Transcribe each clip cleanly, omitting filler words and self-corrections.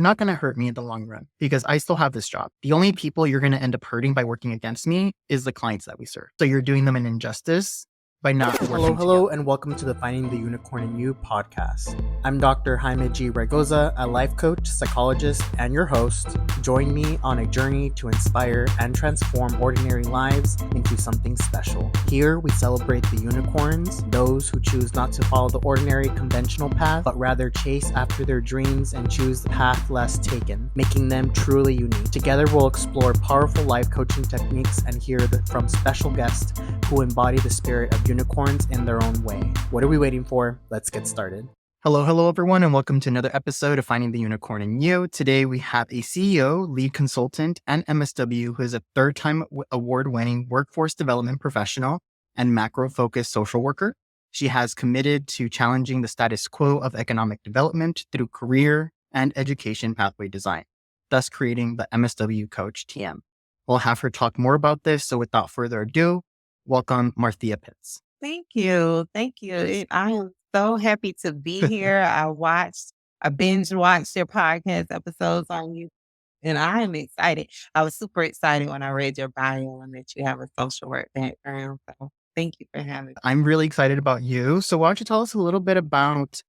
not going to hurt me in the long run because I still have this job. The only people you're going to end up hurting by working against me is the clients that we serve. So you're doing them an injustice by not working Hello, together. and welcome to the Finding the Unicorn in You podcast. I'm Dr. Jaime G. Raygoza, a life coach, psychologist, and your host. Join me on a journey to inspire and transform ordinary lives into something special. Here, we celebrate the unicorns, those who choose not to follow the ordinary conventional path, but rather chase after their dreams and choose the path less taken, making them truly unique. Together, we'll explore powerful life coaching techniques and hear from special guests who embody the spirit of unicorns in their own way. What are we waiting for? Let's get started. Hello, everyone, and welcome to another episode of Finding the Unicorn in You. Today, we have a CEO, lead consultant, and MSW who is a third-time award-winning workforce development professional and macro-focused social worker. She has committed to challenging the status quo of economic development through career and education pathway design, thus creating the MSW Coach TM. We'll have her talk more about this, so without further ado, welcome, Marthea Pitts. Thank you. I am so happy to be here. I binge watched your podcast episodes on you, and I am excited. I was super excited when I read your bio and that you have a social work background. So thank you for having me. I'm really excited about you. So why don't you tell us a little bit about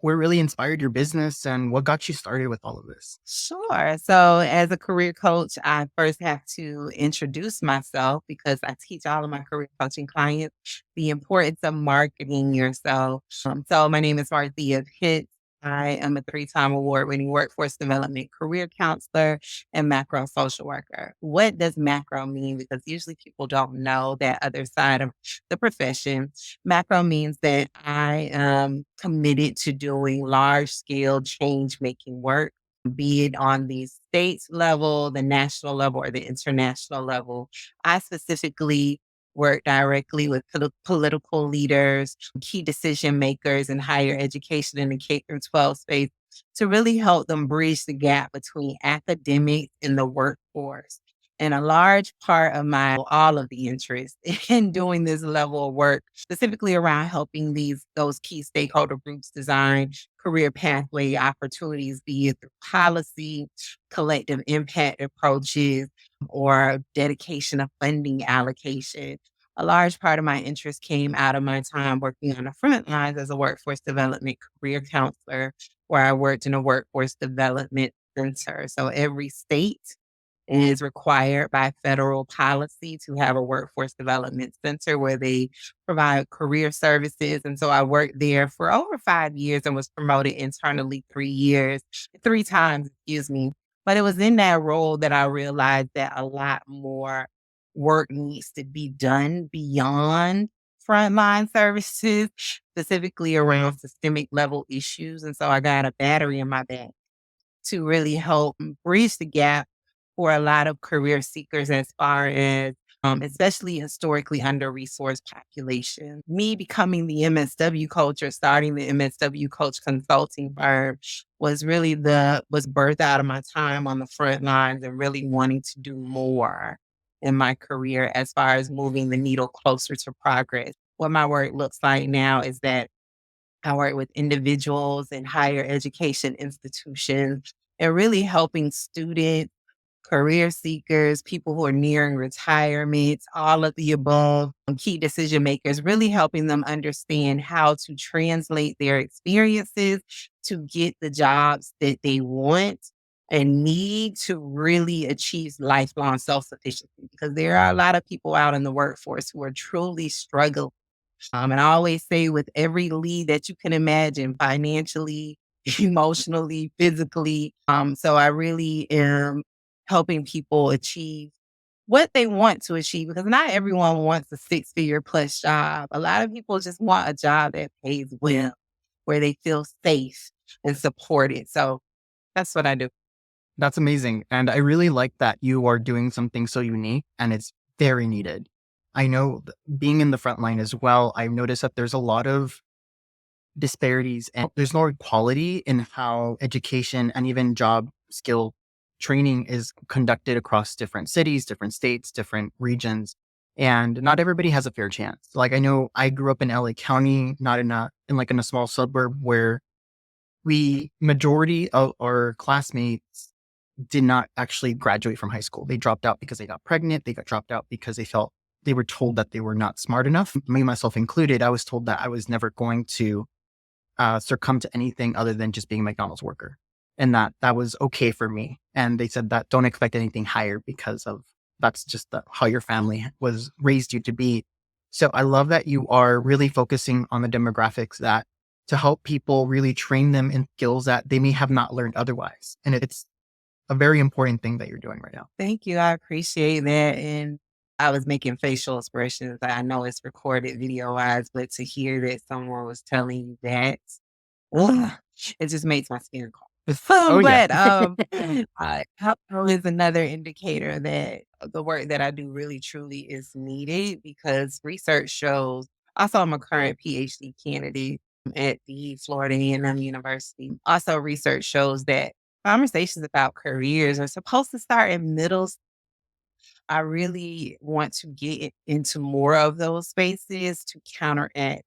what really inspired your business and what got you started with all of this? Sure. So as a career coach, I first have to introduce myself because I teach all of my career coaching clients the importance of marketing yourself. So my name is Marthea Pitts. I am a 3-time award-winning workforce development career counselor and macro social worker. What does macro mean? Because usually people don't know that other side of the profession. Macro means that I am committed to doing large-scale change-making work, be it on the state level, the national level, or the international level. I specifically work directly with political leaders, key decision makers in higher education in the K-12 space to really help them bridge the gap between academics and the workforce. And a large part of all of the interest in doing this level of work, specifically around helping those key stakeholder groups design career pathway opportunities, be it through policy, collective impact approaches, or dedication of funding allocation. A large part of my interest came out of my time working on the front lines as a workforce development career counselor, where I worked in a workforce development center. So every state is required by federal policy to have a workforce development center where they provide career services. And so I worked there for over 5 years and was promoted internally 3 times, But it was in that role that I realized that a lot more work needs to be done beyond frontline services, specifically around systemic level issues. And so I got a battery in my back to really help bridge the gap for a lot of career seekers as far as especially historically under-resourced population. Me becoming the MSW coach or starting the MSW coach consulting firm was birthed out of my time on the front lines and really wanting to do more in my career as far as moving the needle closer to progress. What my work looks like now is that I work with individuals in higher education institutions and really helping students, career seekers, people who are nearing retirement, all of the above, key decision makers, really helping them understand how to translate their experiences to get the jobs that they want and need to really achieve lifelong self-sufficiency. Because there are a lot of people out in the workforce who are truly struggling. And I always say with every lead that you can imagine, financially, emotionally, physically. So I really am helping people achieve what they want to achieve, because not everyone wants a 6-figure plus job. A lot of people just want a job that pays well, where they feel safe and supported. So that's what I do. That's amazing. And I really like that you are doing something so unique and it's very needed. I know being in the front line as well, I've noticed that there's a lot of disparities and there's no equality in how education and even job skill training is conducted across different cities, different states, different regions. And not everybody has a fair chance. Like I know I grew up in LA County, not in a small suburb where majority of our classmates did not actually graduate from high school. They dropped out because they got pregnant. They got dropped out because they were told that they were not smart enough. Me, myself included, I was told that I was never going to succumb to anything other than just being a McDonald's worker. And that was okay for me. And they said that don't expect anything higher because of that's just how your family was raised you to be. So I love that you are really focusing on the demographics that to help people really train them in skills that they may have not learned otherwise. And it's a very important thing that you're doing right now. Thank you. I appreciate that. And I was making facial expressions. I know it's recorded video wise, but to hear that someone was telling you that, ugh, it just makes my skin crawl. Oh yeah. But alcohol is another indicator that the work that I do really truly is needed because research shows. Also, I'm a current PhD candidate at the Florida A&M University. Also, research shows that conversations about careers are supposed to start in middle. I really want to get into more of those spaces to counteract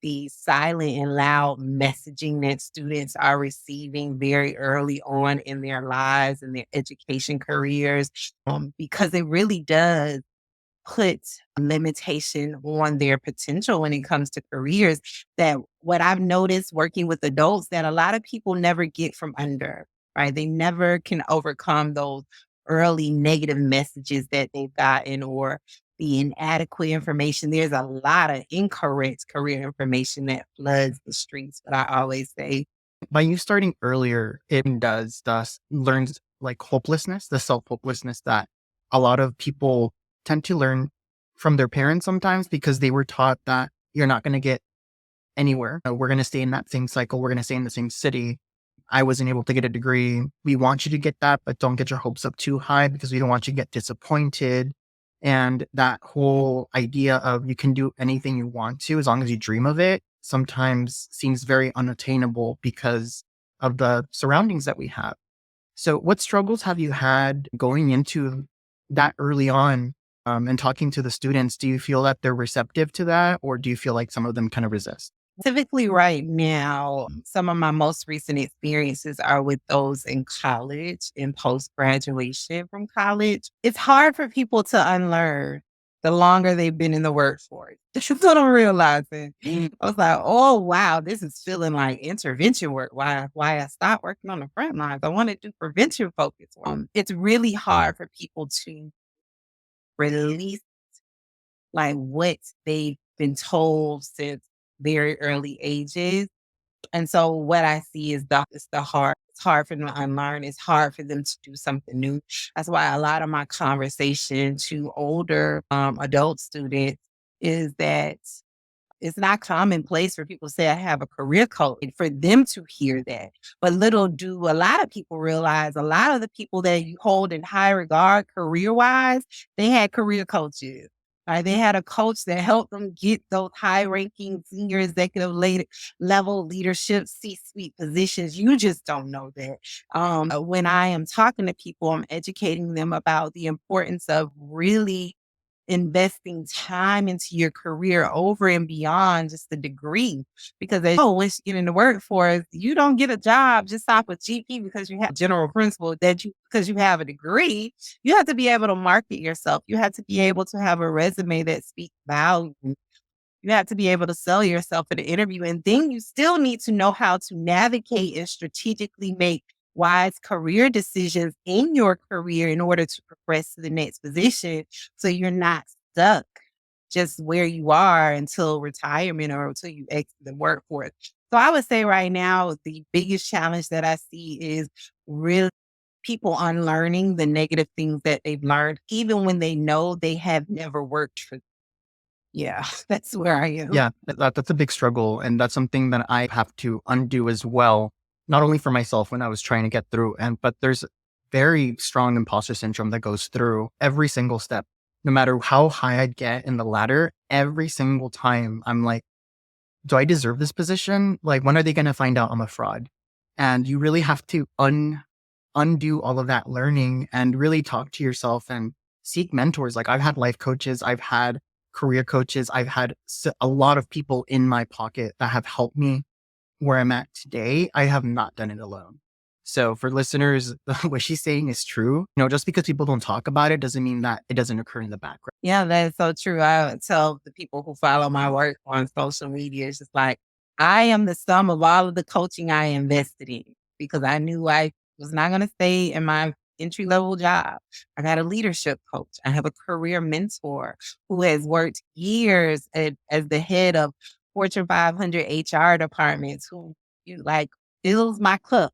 the silent and loud messaging that students are receiving very early on in their lives and their education careers, because it really does put a limitation on their potential when it comes to careers that what I've noticed working with adults that a lot of people never get from under, right? They never can overcome those early negative messages that they've gotten or the inadequate information. There's a lot of incorrect career information that floods the streets, but I always say, By you starting earlier, it does thus learns like hopelessness, the self-hopelessness that a lot of people tend to learn from their parents sometimes because they were taught that you're not going to get anywhere. We're going to stay in that same cycle. We're going to stay in the same city. I wasn't able to get a degree. We want you to get that, but don't get your hopes up too high because we don't want you to get disappointed. And that whole idea of you can do anything you want to as long as you dream of it sometimes seems very unattainable because of the surroundings that we have. So what struggles have you had going into that early on and talking to the students? Do you feel that they're receptive to that or do you feel like some of them kind of resist? typically right now, some of my most recent experiences are with those in college and post graduation from college. It's hard for people to unlearn the longer they've been in the workforce. That's what I'm realizing. I was like, oh wow, this is feeling like intervention work. Why I stopped working on the front lines. I want to do prevention focused work. It's really hard for people to release like what they've been told since very early ages. And so what I see is it's hard for them to unlearn. It's hard for them to do something new. That's why a lot of my conversation to older adult students is that it's not commonplace for people to say, I have a career coach, and for them to hear that. But little do a lot of people realize a lot of the people that you hold in high regard career wise, they had career coaches. Right? They had a coach that helped them get those high ranking senior executive level leadership C-suite positions. You just don't know that. When I am talking to people, I'm educating them about the importance of really investing time into your career over and beyond just the degree. Because once you get in the workforce, you don't get a job just off of GP because you have general principle because you have a degree. You have to be able to market yourself. You have to be able to have a resume that speaks value. You have to be able to sell yourself in an interview. And then you still need to know how to navigate and strategically make wise career decisions in your career in order to progress to the next position. So you're not stuck just where you are until retirement or until you exit the workforce. So I would say right now, the biggest challenge that I see is really people unlearning the negative things that they've learned, even when they know they have never worked for. Yeah, that's where I am. Yeah, that's a big struggle. And that's something that I have to undo as well, not only for myself when I was trying to get through, but there's very strong imposter syndrome that goes through every single step. No matter how high I get in the ladder, every single time I'm like, do I deserve this position? Like, when are they going to find out I'm a fraud? And you really have to undo all of that learning and really talk to yourself and seek mentors. Like, I've had life coaches, I've had career coaches, I've had a lot of people in my pocket that have helped me where I'm at today, I have not done it alone. So for listeners, what she's saying is true. Just because people don't talk about it doesn't mean that it doesn't occur in the background. Yeah, that's so true. I would tell the people who follow my work on social media, it's just like, I am the sum of all of the coaching I invested in because I knew I was not going to stay in my entry level job. I got a leadership coach. I have a career mentor who has worked years as the head of Fortune 500 HR departments who fills my cup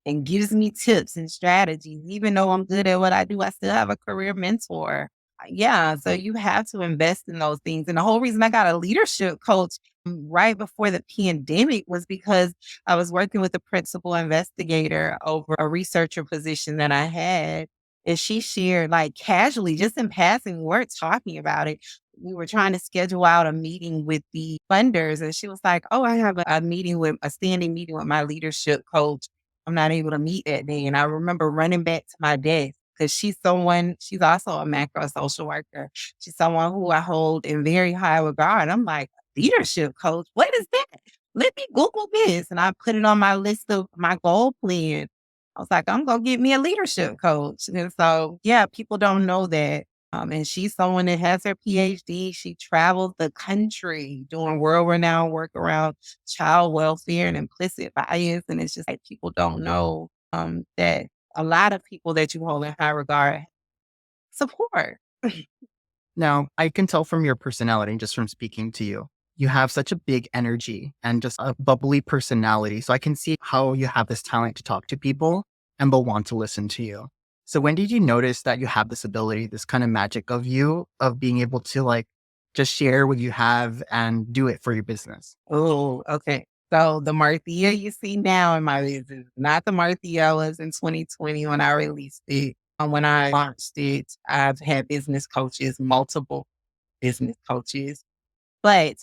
and gives me tips and strategies. Even though I'm good at what I do, I still have a career mentor. Yeah, so you have to invest in those things. And the whole reason I got a leadership coach right before the pandemic was because I was working with a principal investigator over a researcher position that I had. And she shared, like, casually, just in passing, we weren't talking about it. We were trying to schedule out a meeting with the funders. And she was like, "Oh, I have a standing meeting with my leadership coach. I'm not able to meet that day." And I remember running back to my desk because she's also a macro social worker. She's someone who I hold in very high regard. I'm like, leadership coach? What is that? Let me Google this. And I put it on my list of my goal plan. I was like, I'm going to get me a leadership coach. And so, yeah, people don't know that. And she's someone that has her PhD. She traveled the country doing world renowned work around child welfare and implicit bias. And it's just like people don't know that a lot of people that you hold in high regard support. Now, I can tell from your personality, just from speaking to you, you have such a big energy and just a bubbly personality. So I can see how you have this talent to talk to people and they'll want to listen to you. So when did you notice that you have this ability, this kind of magic of you, of being able to just share what you have and do it for your business? Oh, okay. So the Marthea you see now in my business is not the Marthea I was in 2020 when I released it. When I launched it, I've had business coaches, multiple business coaches, but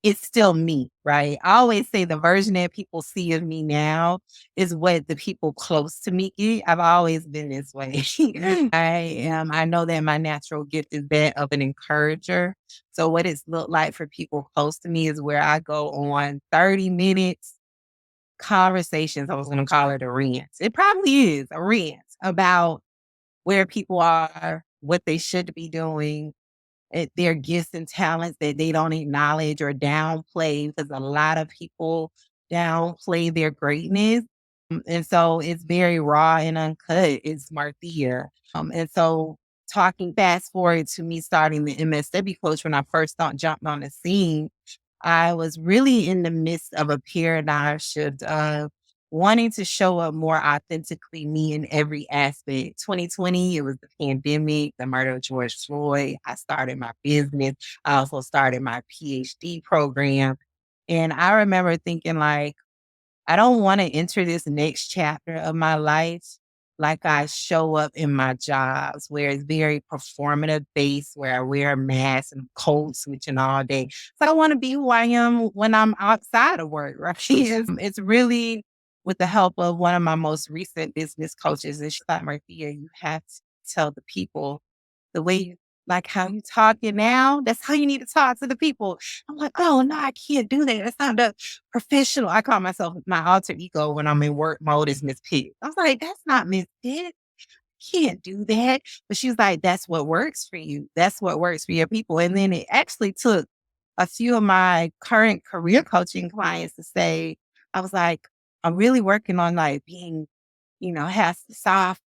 it's still me, right? I always say the version that people see of me now is what the people close to me get. I've always been this way. I know that my natural gift is that of an encourager. So what it's looked like for people close to me is where I go on 30 minutes conversations. I was going to call it a rant. It probably is a rant about where people are, what they should be doing, their gifts and talents that they don't acknowledge or downplay because a lot of people downplay their greatness. And so it's very raw and uncut. It's Marthea. And so talking fast forward to me starting the MSW coach when I first jumped on the scene, I was really in the midst of a paradigm shift of wanting to show up more authentically me in every aspect. 2020, it was the pandemic, the murder of George Floyd. I started my business. I also started my PhD program. And I remember thinking like, I don't want to enter this next chapter of my life like I show up in my jobs, where it's very performative based, where I wear a mask and code switching all day. So I want to be who I am when I'm outside of work, right? It's really with the help of one of my most recent business coaches. And she's like, Marthea, you have to tell the people the way you like how you talking now. That's how you need to talk to the people. I'm like, oh no, I can't do that. That's not the professional. I call myself my alter ego when I'm in work mode is Miss Pitt. I was like, that's not Miss Pitt. Can't do that. But she was like, that's what works for you. That's what works for your people. And then it actually took a few of my current career coaching clients to say, I was like, I'm really working on like being, has soft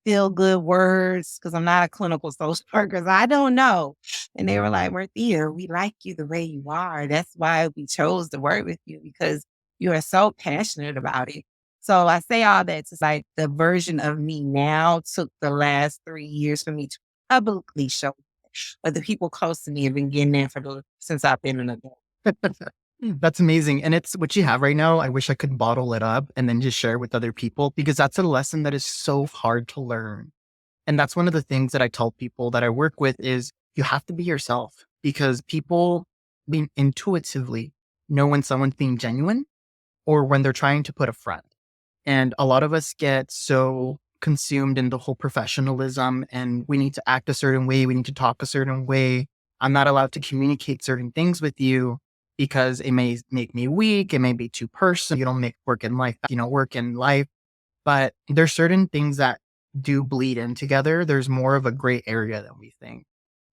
feel good words because I'm not a clinical social worker. So I don't know. And they were like, Marthea, we like you the way you are. That's why we chose to work with you because you are so passionate about it. So I say all that to like the version of me now took the last 3 years for me to publicly show. But the people close to me have been getting that since I've been an adult. That's amazing. And it's what you have right now. I wish I could bottle it up and then just share it with other people because that's a lesson that is so hard to learn. And that's one of the things that I tell people that I work with is you have to be yourself because people being intuitively know when someone's being genuine or when they're trying to put a front. And a lot of us get so consumed in the whole professionalism and we need to act a certain way. We need to talk a certain way. I'm not allowed to communicate certain things with you because it may make me weak. It may be too personal. You don't make work and life, work and life. But there's certain things that do bleed in together. There's more of a gray area than we think.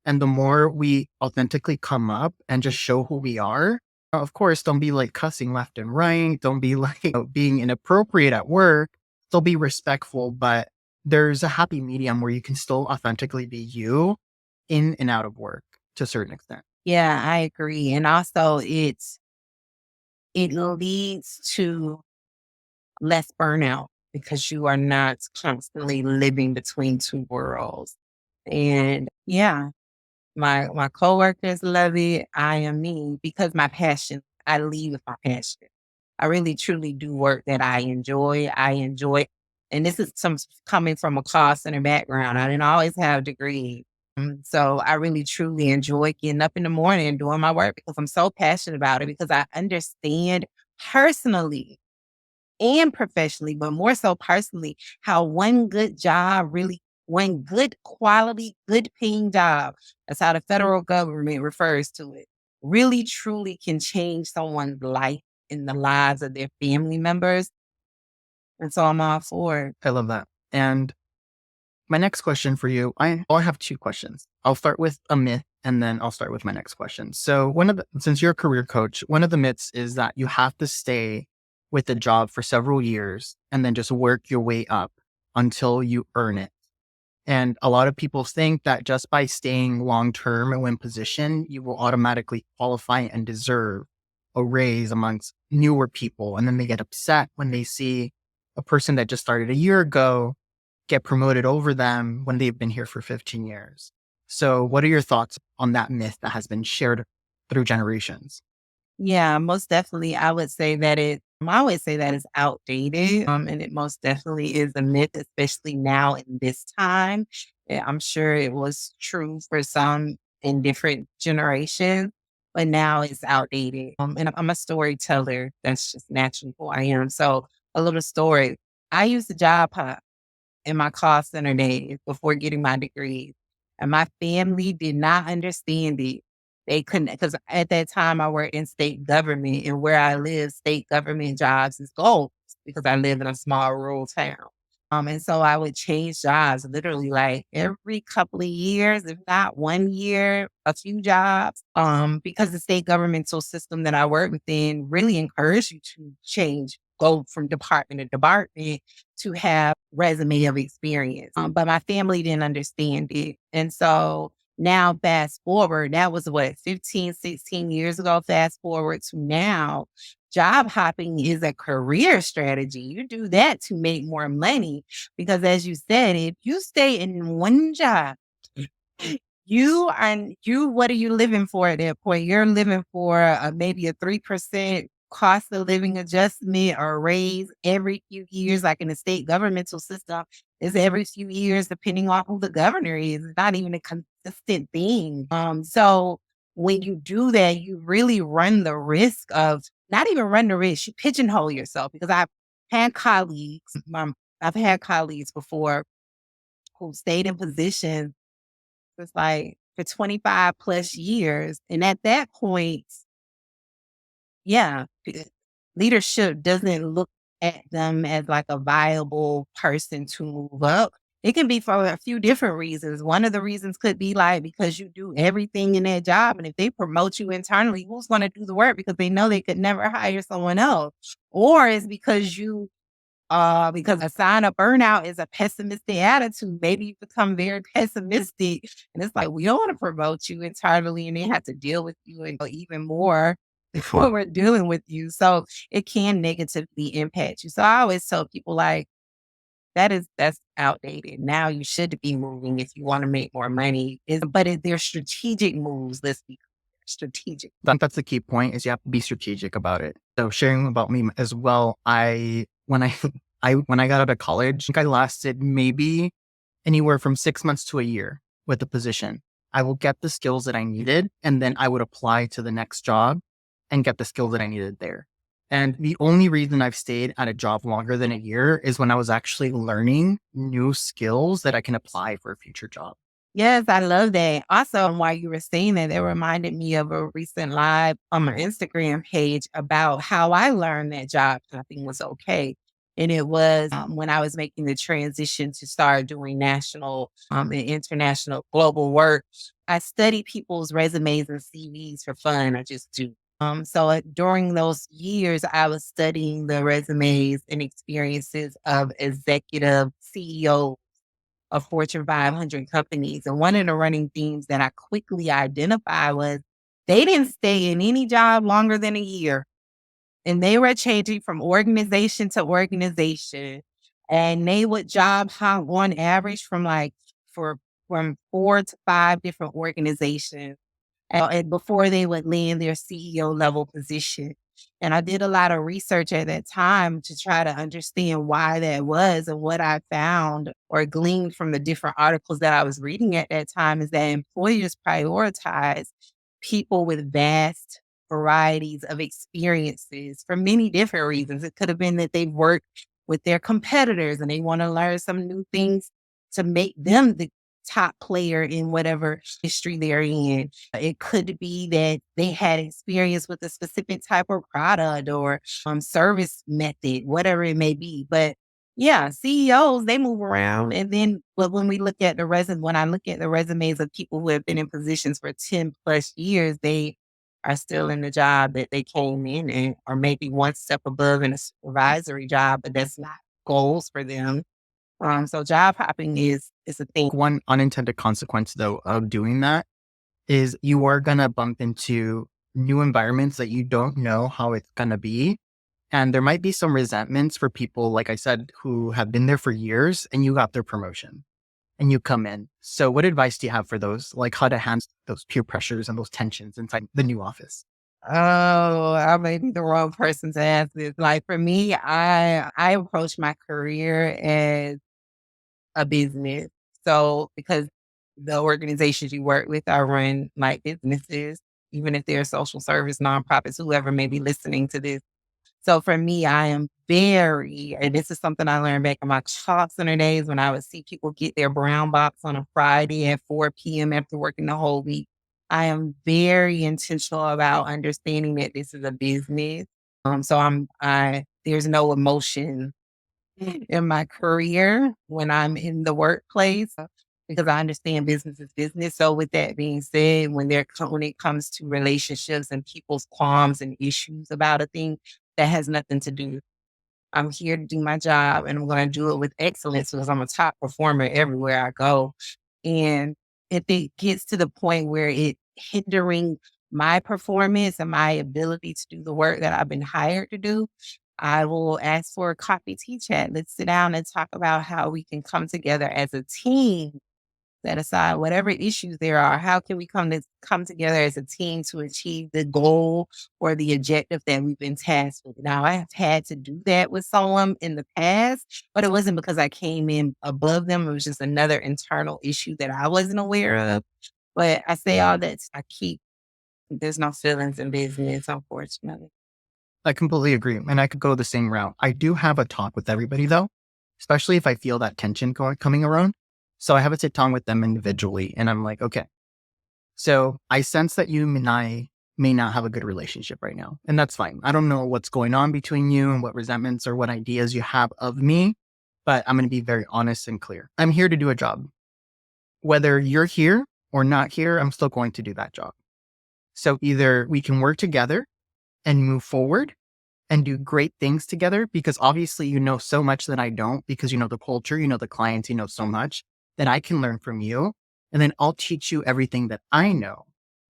And the more we authentically come up and just show who we are, of course, don't be like cussing left and right. Don't be like being inappropriate at work. Still be respectful, but there's a happy medium where you can still authentically be you in and out of work to a certain extent. Yeah, I agree. And also it leads to less burnout because you are not constantly living between two worlds. And yeah, my coworkers love it. I am me because my passion, I lead with my passion. I really truly do work that I enjoy. And this is some coming from a call center background. I didn't always have degrees. So I really truly enjoy getting up in the morning and doing my work because I'm so passionate about it because I understand personally and professionally, but more so personally, how one good quality, good paying job, that's how the federal government refers to it, really truly can change someone's life and the lives of their family members. And so I'm all for it. I love that. And my next question for you, I have two questions. I'll start with a myth and then I'll start with my next question. So since you're a career coach, one of the myths is that you have to stay with a job for several years and then just work your way up until you earn it. And a lot of people think that just by staying long-term in one position, you will automatically qualify and deserve a raise amongst newer people. And then they get upset when they see a person that just started a year ago get promoted over them when they've been here for 15 years. So what are your thoughts on that myth that has been shared through generations? Yeah, most definitely. I would say that is outdated. And it most definitely is a myth, especially now in this time. Yeah, I'm sure it was true for some in different generations, but now it's outdated. And I'm a storyteller. That's just naturally who I am. So a little story. I used to job hop in my call center days before getting my degree. And my family did not understand it. They couldn't, because at that time I worked in state government, and where I live, state government jobs is gold because I live in a small rural town. And so I would change jobs literally like every couple of years, if not 1 year, a few jobs. Because the state governmental system that I work within really encouraged you to go from department to department to have resume of experience. But my family didn't understand it. And so now fast forward, that was what, 15, 16 years ago, fast forward to now, job hopping is a career strategy. You do that to make more money because as you said, if you stay in one job, what are you living for at that point? You're living for maybe a 3% cost of living adjustment or raise every few years, like in the state governmental system, is every few years, depending on who the governor is. It's not even a consistent thing. So when you do that, you really run the risk of not even run the risk, you pigeonhole yourself because had colleagues, I've had colleagues before who stayed in positions it's like for 25 plus years. And at that point, yeah, leadership doesn't look at them as like a viable person to move up. It can be for a few different reasons. One of the reasons could be like because you do everything in that job. And if they promote you internally, who's going to do the work because they know they could never hire someone else? Or it's because a sign of burnout is a pessimistic attitude. Maybe you become very pessimistic and it's like, we don't want to promote you internally and they have to deal with you and even more what we're dealing with you. So it can negatively impact you. So I always tell people like, that's outdated. Now you should be moving if you want to make more money. They're strategic moves. Let's be strategic. I think that's the key point is you have to be strategic about it. So sharing about me as well, when I got out of college, I think I lasted maybe anywhere from 6 months to a year with the position. I will get the skills that I needed, and then I would apply to the next job and get the skills that I needed there. And the only reason I've stayed at a job longer than a year is when I was actually learning new skills that I can apply for a future job. Yes, I love that. Also, while you were saying that, it reminded me of a recent live on my Instagram page about how I learned that job hopping was okay. And it was when I was making the transition to start doing national and international global work. I study people's resumes and CVs for fun. I just do. During those years, I was studying the resumes and experiences of executive CEOs of Fortune 500 companies. And one of the running themes that I quickly identified was they didn't stay in any job longer than a year. And they were changing from organization to organization. And they would job hop on average for from 4 to 5 different organizations and before they would land their CEO level position. And I did a lot of research at that time to try to understand why that was. And what I found or gleaned from the different articles that I was reading at that time is that employers prioritize people with vast varieties of experiences for many different reasons. It could have been that they've worked with their competitors and they want to learn some new things to make them the top player in whatever industry they're in. It could be that they had experience with a specific type of product or service method, whatever it may be. But yeah, CEOs, they move around. And then but when we look at the resume, when I look at the resumes of people who have been in positions for 10 plus years, they are still in the job that they came in and or maybe one step above in a supervisory job, but that's not goals for them. So job hopping is a thing. One unintended consequence, though, of doing that is you are going to bump into new environments that you don't know how it's going to be. And there might be some resentments for people, like I said, who have been there for years and you got their promotion and you come in. So what advice do you have for those, like how to handle those peer pressures and those tensions inside the new office? Oh, I may be the wrong person to ask this. Like for me, I approach my career as a business. So because the organizations you work with are run like businesses, even if they're social service, nonprofits, whoever may be listening to this. So for me, I am very, and this is something I learned back in my call center days when I would see people get their brown box on a Friday at 4 p.m. after working the whole week. I am very intentional about understanding that this is a business. There's no emotion in my career when I'm in the workplace because I understand business is business. So with that being said, when it comes to relationships and people's qualms and issues about a thing, that has nothing to do. I'm here to do my job and I'm going to do it with excellence because I'm a top performer everywhere I go. And if it gets to the point where it hindering my performance and my ability to do the work that I've been hired to do, I will ask for a coffee tea chat. Let's sit down and talk about how we can come together as a team, set aside whatever issues there are. How can we come together as a team to achieve the goal or the objective that we've been tasked with? Now, I have had to do that with someone in the past, but it wasn't because I came in above them. It was just another internal issue that I wasn't aware of. But I say all that there's no feelings in business, unfortunately. I completely agree. And I could go the same route. I do have a talk with everybody though, especially if I feel that tension coming around. So I have a sit down with them individually and I'm like, okay, so I sense that you and I may not have a good relationship right now. And that's fine. I don't know what's going on between you and what resentments or what ideas you have of me, but I'm going to be very honest and clear. I'm here to do a job. Whether you're here or not here, I'm still going to do that job. So either we can work together and move forward and do great things together, because obviously you know so much that I don't, because you know the culture, you know the clients, you know so much that I can learn from you. And then I'll teach you everything that I know.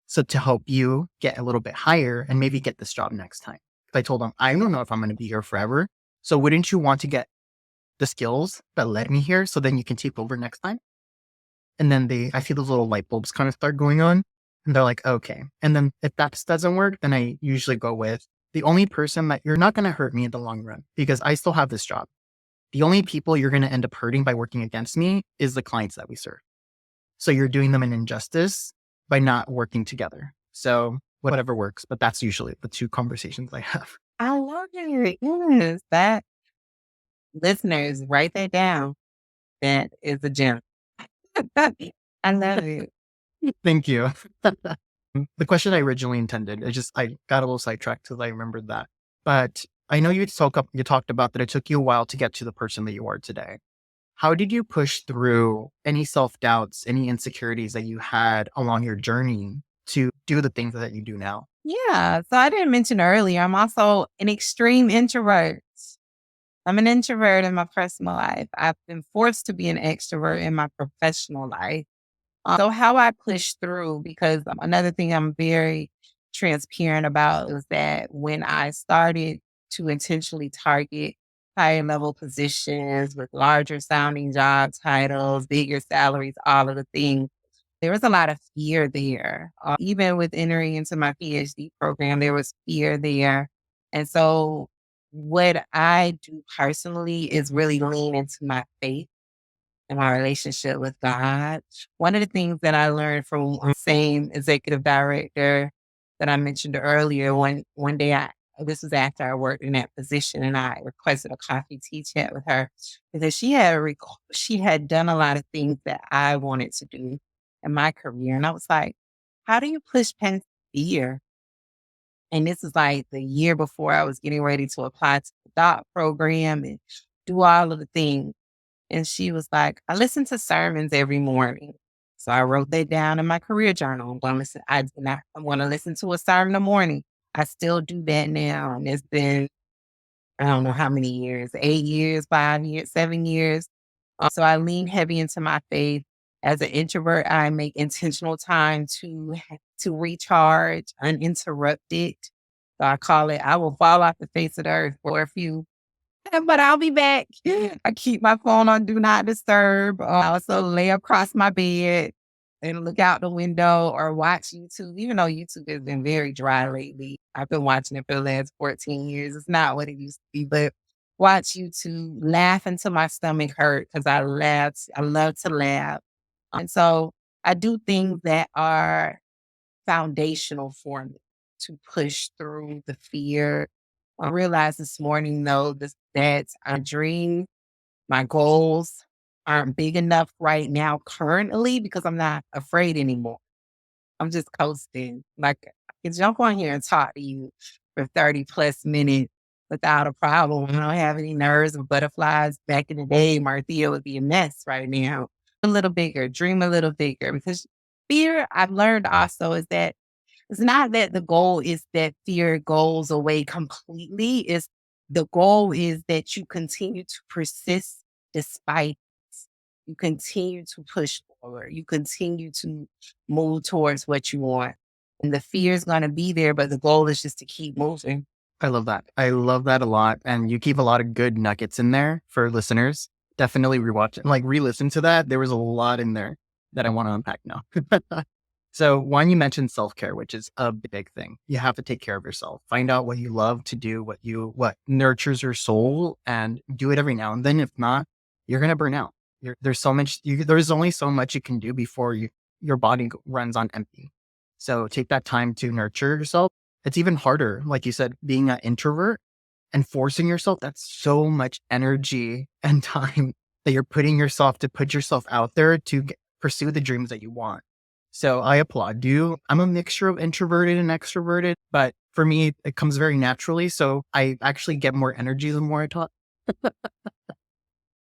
So to help you get a little bit higher and maybe get this job next time. I told them, I don't know if I'm going to be here forever. So wouldn't you want to get the skills that led me here so then you can take over next time? And then I feel those little light bulbs kind of start going on. And they're like, okay. And then if that doesn't work, then I usually go with the only person that you're not going to hurt me in the long run because I still have this job. The only people you're going to end up hurting by working against me is the clients that we serve. So you're doing them an injustice by not working together. So whatever works, but that's usually the two conversations I have. I love it. Yes, that listeners, write that down. That is a gem. I love it. Thank you. The question I originally intended, I got a little sidetracked because I remembered that. But I know you talked about that it took you a while to get to the person that you are today. How did you push through any self-doubts, any insecurities that you had along your journey to do the things that you do now? Yeah. So I didn't mention earlier, I'm also an extreme introvert. I'm an introvert in my personal life. I've been forced to be an extrovert in my professional life. So how I push through, because another thing I'm very transparent about is that when I started to intentionally target higher level positions with larger sounding job titles, bigger salaries, all of the things, there was a lot of fear there. Even with entering into my PhD program, there was fear there. And so what I do personally is really lean into my faith and my relationship with God. One of the things that I learned from the same executive director that I mentioned earlier, one day this was after I worked in that position, and I requested a coffee tea chat with her because she had done a lot of things that I wanted to do in my career, and I was like, how do you push past fear? And this is like the year before I was getting ready to apply to the doc program and do all of the things. And she was like, I listen to sermons every morning. So I wrote that down in my career journal. I'm going to listen. I want to listen to a sermon in the morning. I still do that now. And it's been, I don't know how many years, 8 years, 5 years, 7 years. So I lean heavy into my faith. As an introvert, I make intentional time to recharge uninterrupted. So I call it, I will fall off the face of the earth for a few, but I'll be back. I keep my phone on do not disturb. I also lay across my bed and look out the window or watch YouTube, even though YouTube has been very dry lately. I've been watching it for the last 14 years. It's not what it used to be, but watch YouTube, laugh until my stomach hurt because I laugh. I love to laugh. And so I do things that are foundational for me to push through the fear. I realized this morning, though, that I dream, my goals aren't big enough right now currently because I'm not afraid anymore. I'm just coasting. Like, I can jump on here and talk to you for 30 plus minutes without a problem. I don't have any nerves or butterflies. Back in the day, Marthea would be a mess right now. A little bigger, dream a little bigger, because fear, I've learned also, is that it's not that the goal is that fear goes away completely. It's the goal is that you continue to persist despite you continue to push forward. You continue to move towards what you want. And the fear is going to be there, but the goal is just to keep moving. I love that. I love that a lot. And you keep a lot of good nuggets in there for listeners. Definitely rewatch it, like re-listen to that. There was a lot in there that I want to unpack now. So one, you mentioned self-care, which is a big thing. You have to take care of yourself. Find out what you love to do, what nurtures your soul, and do it every now and then. If not, you're going to burn out. There's only so much you can do before your body runs on empty. So take that time to nurture yourself. It's even harder, like you said, being an introvert and forcing yourself. That's so much energy and time that you're putting yourself to put yourself out there to pursue the dreams that you want. So I applaud you. I'm a mixture of introverted and extroverted, but for me, it comes very naturally. So I actually get more energy the more I talk.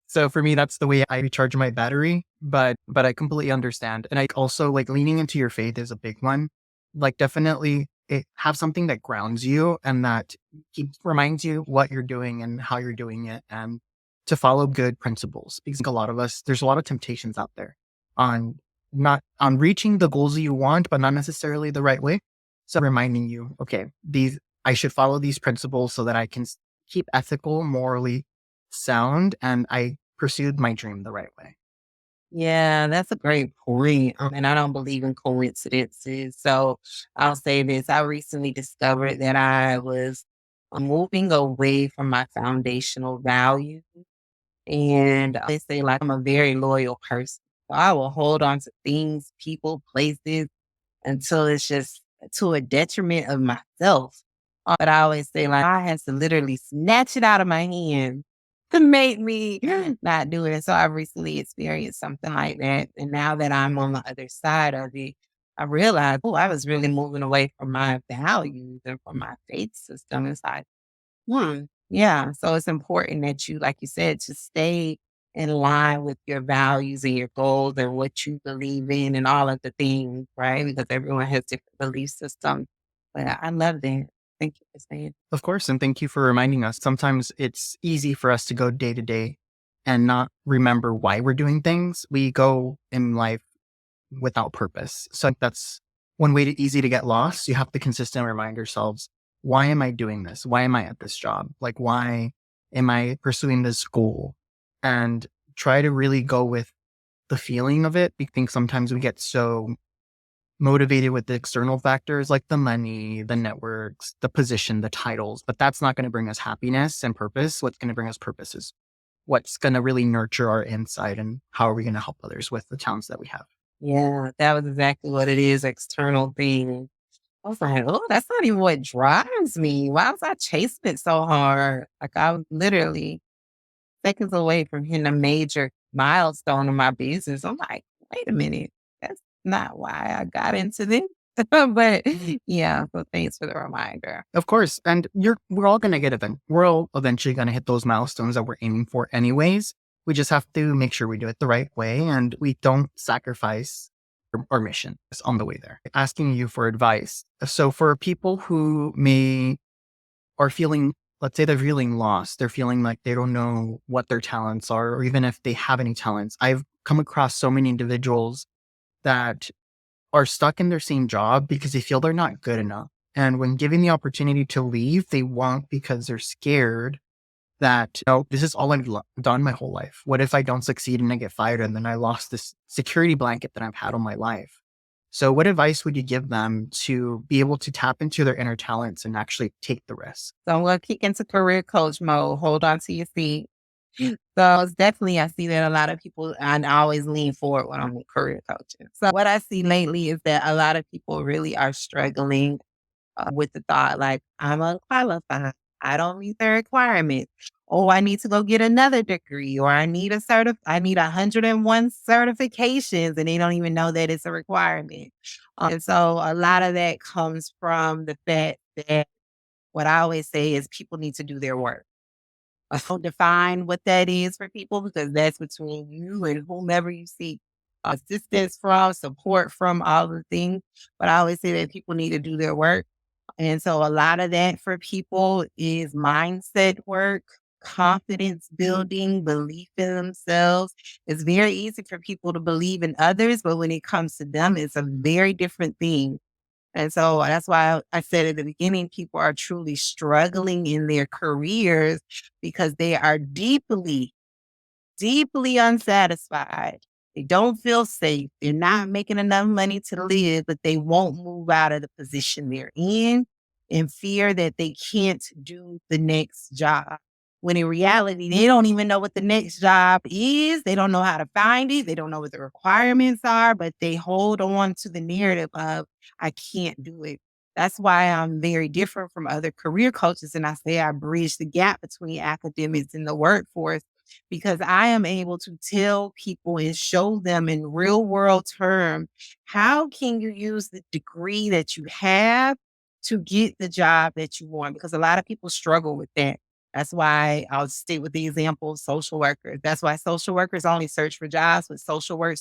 So for me, that's the way I recharge my battery, but I completely understand. And I also like leaning into your faith is a big one. Like definitely have something that grounds you and that reminds you what you're doing and how you're doing it and to follow good principles. Because a lot of us, there's a lot of temptations out there on not on reaching the goals that you want, but not necessarily the right way. So reminding you, okay, I should follow these principles so that I can keep ethical, morally sound, and I pursued my dream the right way. Yeah, that's a great point. And I don't believe in coincidences. So I'll say this. I recently discovered that I was moving away from my foundational values. And they say, like, I'm a very loyal person. So I will hold on to things, people, places until it's just to a detriment of myself. But I always say, like, I has to literally snatch it out of my hand made me not do it. And so I've recently experienced something like that. And now that I'm on the other side of it, I realized, oh, I was really moving away from my values and from my faith system. It's like, yeah. So it's important that you, like you said, to stay in line with your values and your goals and what you believe in and all of the things, right? Because everyone has different belief systems. But I love that. Thank you for saying. Of course. And thank you for reminding us. Sometimes it's easy for us to go day to day and not remember why we're doing things. We go in life without purpose. So that's one way to easy to get lost. You have to consistently remind yourselves, why am I doing this? Why am I at this job? Like, why am I pursuing this goal? And try to really go with the feeling of it. I think sometimes we get so motivated with the external factors like the money, the networks, the position, the titles, but that's not going to bring us happiness and purpose. What's going to bring us purpose is what's going to really nurture our inside and how are we going to help others with the talents that we have. Yeah, that was exactly what it is, external thing. I was like, oh, that's not even what drives me. Why was I chasing it so hard? Like I was literally seconds away from hitting a major milestone in my business. I'm like, wait a minute, that's not why I got into this. But yeah, so thanks for the reminder. Of course. And we're all going to get event. We're all eventually going to hit those milestones that we're aiming for anyways. We just have to make sure we do it the right way and we don't sacrifice our mission on the way there. Asking you for advice. So for people who are feeling, let's say they're feeling lost, they're feeling like they don't know what their talents are, or even if they have any talents. I've come across so many individuals that are stuck in their same job because they feel they're not good enough. And when given the opportunity to leave, they won't because they're scared that, this is all I've done my whole life. What if I don't succeed and I get fired and then I lost this security blanket that I've had all my life? So what advice would you give them to be able to tap into their inner talents and actually take the risk? So I'm going to kick into career coach mode. Hold on to your seat. So it's definitely, I see that a lot of people, and I always lean forward when I'm career coaching. So what I see lately is that a lot of people really are struggling with the thought like, I'm unqualified. I don't meet the requirements. Oh, I need to go get another degree, or I need 101 certifications, and they don't even know that it's a requirement. And so a lot of that comes from the fact that what I always say is people need to do their work. I don't define what that is for people because that's between you and whomever you seek assistance from, support from, all the things. But I always say that people need to do their work. And so a lot of that for people is mindset work, confidence building, belief in themselves. It's very easy for people to believe in others, but when it comes to them, it's a very different thing. And so that's why I said at the beginning, people are truly struggling in their careers because they are deeply, deeply unsatisfied. They don't feel safe. They're not making enough money to live, but they won't move out of the position they're in fear that they can't do the next job. When in reality, they don't even know what the next job is. They don't know how to find it. They don't know what the requirements are, but they hold on to the narrative of, I can't do it. That's why I'm very different from other career coaches. And I say I bridge the gap between academics and the workforce because I am able to tell people and show them in real world terms, how can you use the degree that you have to get the job that you want? Because a lot of people struggle with that. That's why I'll stick with the example of social workers. That's why social workers only search for jobs with social worker,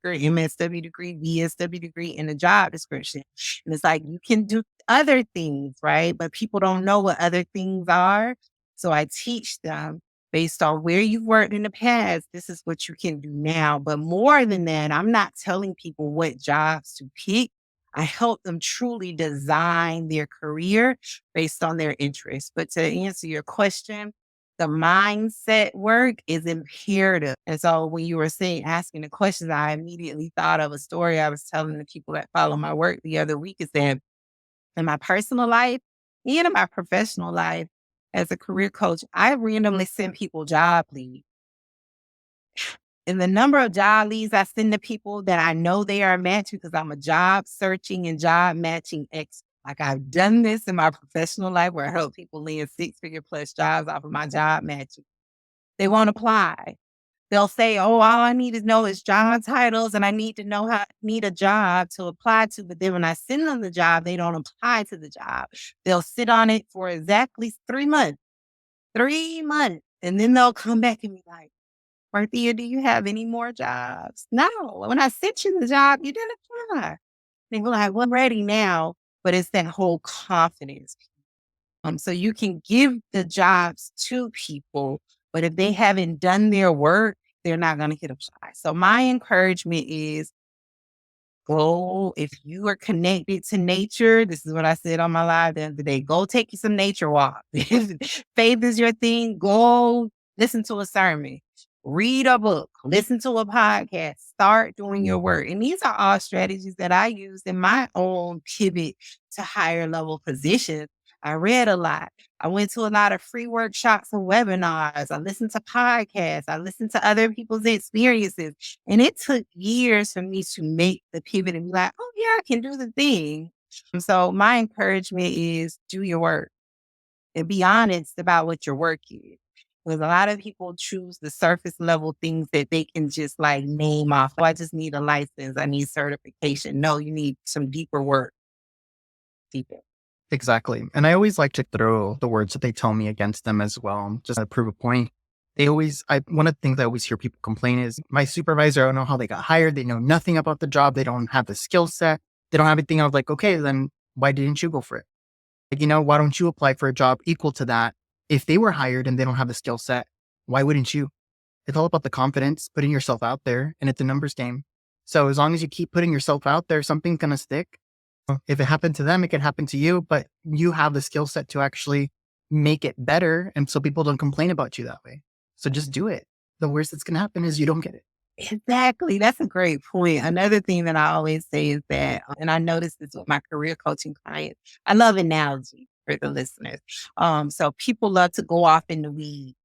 MSW degree, VSW degree in the job description. And it's like, you can do other things, right? But people don't know what other things are. So I teach them based on where you've worked in the past, this is what you can do now. But more than that, I'm not telling people what jobs to pick. I help them truly design their career based on their interests. But to answer your question, the mindset work is imperative. And so when you were asking the questions, I immediately thought of a story I was telling the people that follow my work the other week is that in my personal life and in my professional life as a career coach, I randomly send people job leads. And the number of job leads I send to people that I know they are matching because I'm a job searching and job matching expert. Like I've done this in my professional life where I help people land 6-figure plus jobs off of my job matching. They won't apply. They'll say, "Oh, all I need to know is job titles, and I need to know how need a job to apply to." But then when I send them the job, they don't apply to the job. They'll sit on it for exactly 3 months, 3 months, and then they'll come back and be like, "Marthea, do you have any more jobs?" No, when I sent you the job, you didn't apply. They were like, "Well, I'm ready now," but it's that whole confidence. So you can give the jobs to people, but if they haven't done their work, they're not going to hit apply. So my encouragement is go, if you are connected to nature, this is what I said on my live the other day, go take you some nature walk. If faith is your thing, go listen to a sermon, read a book, listen to a podcast, start doing your work. And these are all strategies that I use in my own pivot to higher level positions. I read a lot. I went to a lot of free workshops and webinars. I listened to podcasts. I listened to other people's experiences. And it took years for me to make the pivot and be like, "Oh, yeah, I can do the thing." So my encouragement is do your work and be honest about what your work is. Because a lot of people choose the surface level things that they can just like name off. "Oh, I just need a license. I need certification." No, you need some deeper work. Deeper. Exactly. And I always like to throw the words that they tell me against them as well, just to prove a point. One of the things I always hear people complain is my supervisor, I don't know how they got hired. They know nothing about the job. They don't have the skill set. They don't have anything. I was like, okay, then why didn't you go for it? Like, why don't you apply for a job equal to that? If they were hired and they don't have the skill set, why wouldn't you? It's all about the confidence, putting yourself out there, and it's a numbers game. So as long as you keep putting yourself out there, something's going to stick. If it happened to them, it could happen to you, but you have the skill set to actually make it better. And so people don't complain about you that way. So just do it. The worst that's going to happen is you don't get it. Exactly. That's a great point. Another thing that I always say is that, and I noticed this with my career coaching clients, I love analogy for the listeners. So people love to go off in the weeds.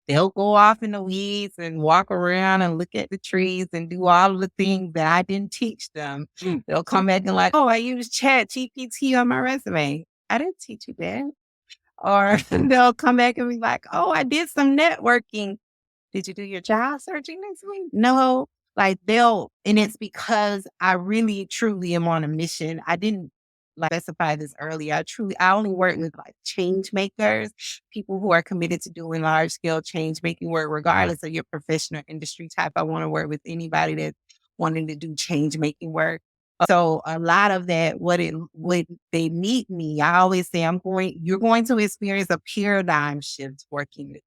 They'll go off in the weeds and walk around and look at the trees and do all of the things that I didn't teach them. They'll come back and like, "Oh, I used Chat GPT on my resume." I didn't teach you that. Or they'll come back and be like, "Oh, I did some networking. Did you do your job searching this week?" No, like and it's because I really truly am on a mission. I didn't like specify this earlier. I only work with like change makers, people who are committed to doing large scale change making work, regardless of your professional industry type. I want to work with anybody that's wanting to do change making work. So a lot of that, when they meet me, I always say, you're going to experience a paradigm shift working with.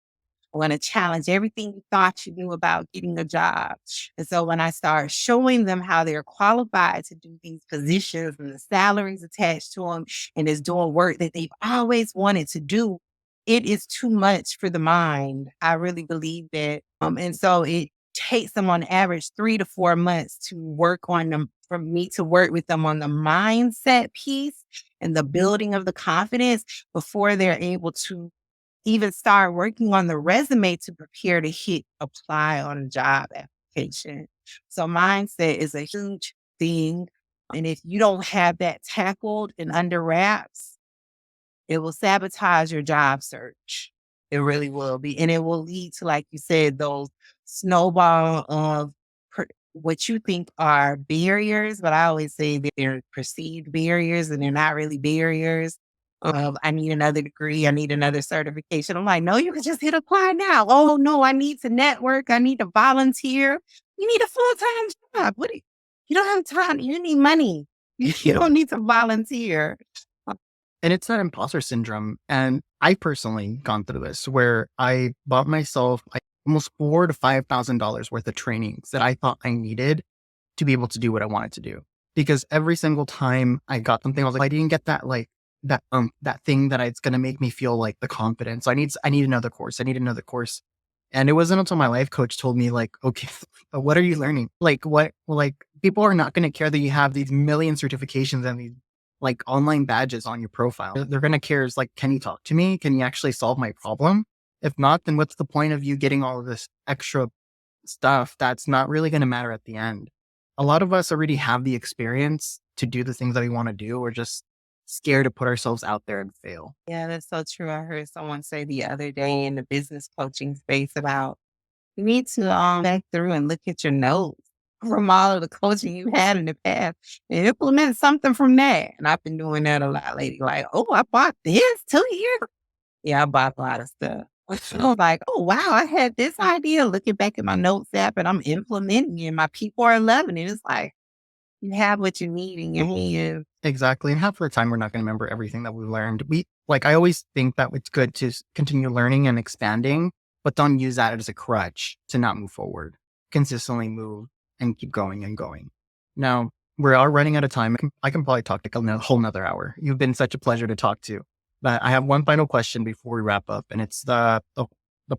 I want to challenge everything you thought you knew about getting a job. And so when I start showing them how they're qualified to do these positions and the salaries attached to them and is doing work that they've always wanted to do, it is too much for the mind. I really believe that. And so it takes them on average 3 to 4 months to work on them, for me to work with them on the mindset piece and the building of the confidence before they're able to even start working on the resume to prepare to hit apply on a job application. So mindset is a huge thing. And if you don't have that tackled and under wraps, it will sabotage your job search. It really will be. And it will lead to, like you said, those snowball of what you think are barriers, but I always say that they're perceived barriers and they're not really barriers. I need another degree. I need another certification. I'm like, no, you can just hit apply now. Oh, no, I need to network. I need to volunteer. You need a full-time job. You don't have time. You need money. You don't need to volunteer. And it's that imposter syndrome. And I personally gone through this where I bought myself almost $4,000 to $5,000 worth of trainings that I thought I needed to be able to do what I wanted to do. Because every single time I got something, I was like, I didn't get that thing that it's going to make me feel like the confidence. I need another course. I need another course. And it wasn't until my life coach told me like, okay, but what are you learning? People are not going to care that you have these million certifications and these like online badges on your profile. They're going to care is like, can you talk to me? Can you actually solve my problem? If not, then what's the point of you getting all of this extra stuff that's not really going to matter at the end? A lot of us already have the experience to do the things that we want to do. We're just scared to put ourselves out there and fail. Yeah, that's so true. I heard someone say the other day in the business coaching space about you need to back through and look at your notes from all of the coaching you had in the past and implement something from that. And I've been doing that a lot lately. Like, oh, I bought this 2 years. Yeah, I bought a lot of stuff. So I was like, oh wow, I had this idea. Looking back at my notes app and I'm implementing it. My people are loving it. It's like you have what you need in your hand. Exactly. And half of the time, we're not going to remember everything that we learned. I always think that it's good to continue learning and expanding, but don't use that as a crutch to not move forward. Consistently move and keep going and going. Now, we're all running out of time. I can probably talk like a whole nother hour. You've been such a pleasure to talk to. But I have one final question before we wrap up, and it's the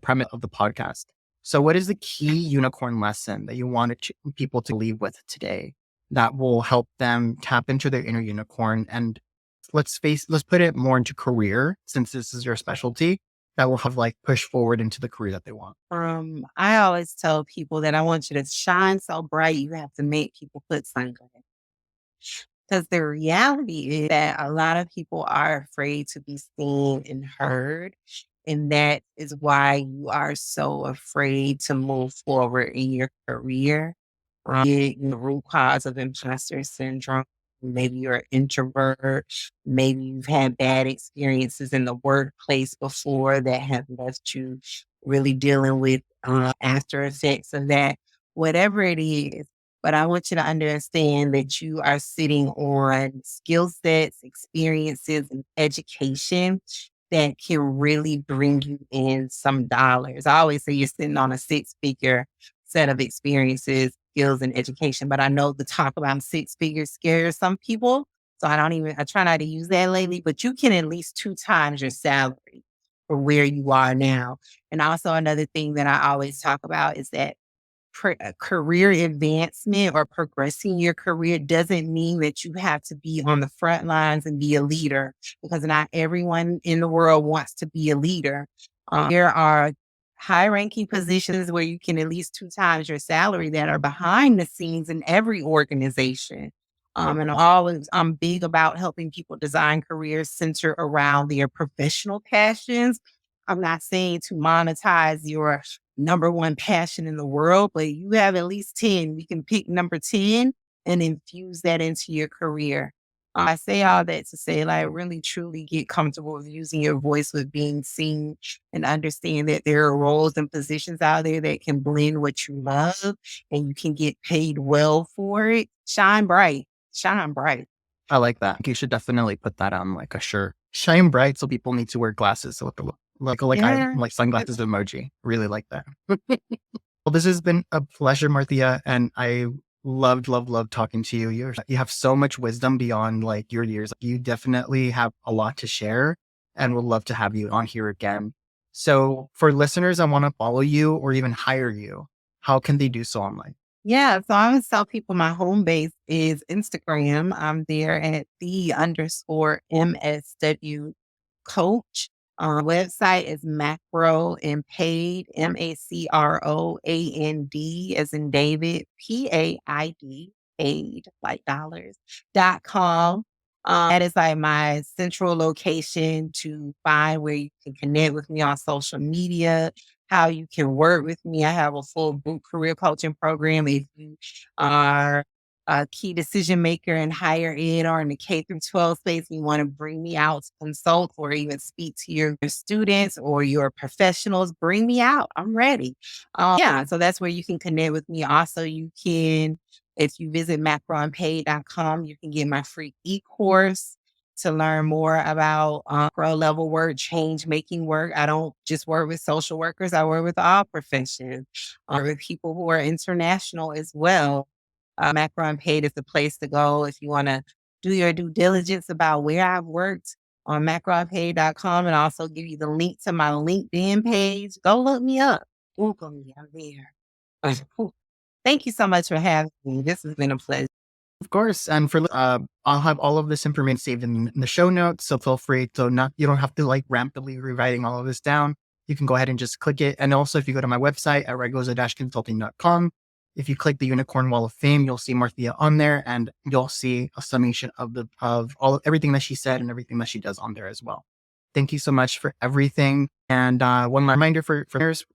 premise of the podcast. So what is the key unicorn lesson that you wanted people to leave with today that will help them tap into their inner unicorn? And let's put it more into career, since this is your specialty, that will have push forward into the career that they want. I always tell people that I want you to shine so bright, you have to make people put sunglasses. Because the reality is that a lot of people are afraid to be seen and heard. And that is why you are so afraid to move forward in your career. The root cause of imposter syndrome. Maybe you're an introvert. Maybe you've had bad experiences in the workplace before that have left you really dealing with after effects of that. Whatever it is, but I want you to understand that you are sitting on skill sets, experiences, and education that can really bring you in some dollars. I always say you're sitting on a six-figure set of experiences, skills, and education, but I know the talk about six figures scares some people. So I try not to use that lately, but you can at least 2 times your salary for where you are now. And also another thing that I always talk about is that career advancement or progressing your career doesn't mean that you have to be on the front lines and be a leader, because not everyone in the world wants to be a leader. There are high ranking positions where you can at least 2 times your salary that are behind the scenes in every organization. And I'm big about helping people design careers centered around their professional passions. I'm not saying to monetize your number one passion in the world, but you have at least 10. We can pick number 10 and infuse that into your career. I say all that to say, really truly get comfortable with using your voice, with being seen, and understand that there are roles and positions out there that can blend what you love and you can get paid well for it. Shine bright. Shine bright. I like that. You should definitely put that on a shirt. Shine bright, so people need to wear glasses. So Yeah. I like sunglasses emoji. Really like that. Well, this has been a pleasure, Marthea, and I loved talking to you. You have so much wisdom beyond your years. You definitely have a lot to share, and would love to have you on here again. So for listeners that want to follow you or even hire you, how can they do so online? Yeah, so I always tell people my home base is Instagram. I'm there at the_MSW coach. Website is macro and paid, MACROAND as in David, PAID, paid like dollars.com. That is my central location to find where you can connect with me on social media, how you can work with me. I have a full boot career coaching program. If you are a key decision maker in higher ed or in the K through 12 space, and you want to bring me out to consult or even speak to your students or your professionals, bring me out. I'm ready. Yeah, so that's where you can connect with me. Also, you can, if you visit macroandpaid.com, you can get my free e-course to learn more about pro level work, change making work. I don't just work with social workers. I work with all professions, with people who are international as well. Macro Unpaid is the place to go if you want to do your due diligence about where I've worked on macrounpaid.com, and also give you the link to my LinkedIn page. Go look me up. Google me. I'm there. Thank you so much for having me. This has been a pleasure. Of course. And I'll have all of this information saved in the show notes. So feel free to you don't have to rapidly rewriting all of this down. You can go ahead and just click it. And also if you go to my website at raygoza-consulting.com, If you click the Unicorn Wall of Fame, you'll see Marthea on there, and you'll see a summation of everything that she said and everything that she does on there as well. Thank you so much for everything. And one reminder for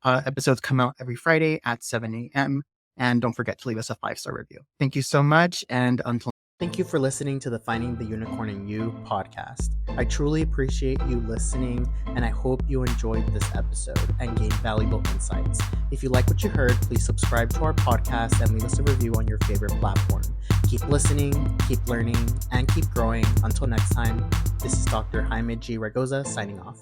episodes come out every Friday at 7 a.m. And don't forget to leave us a 5-star review. Thank you so much. And until Thank you for listening to the Finding the Unicorn in You podcast. I truly appreciate you listening, and I hope you enjoyed this episode and gained valuable insights. If you like what you heard, please subscribe to our podcast and leave us a review on your favorite platform. Keep listening, keep learning, and keep growing. Until next time, this is Dr. Jaime G. Raygoza signing off.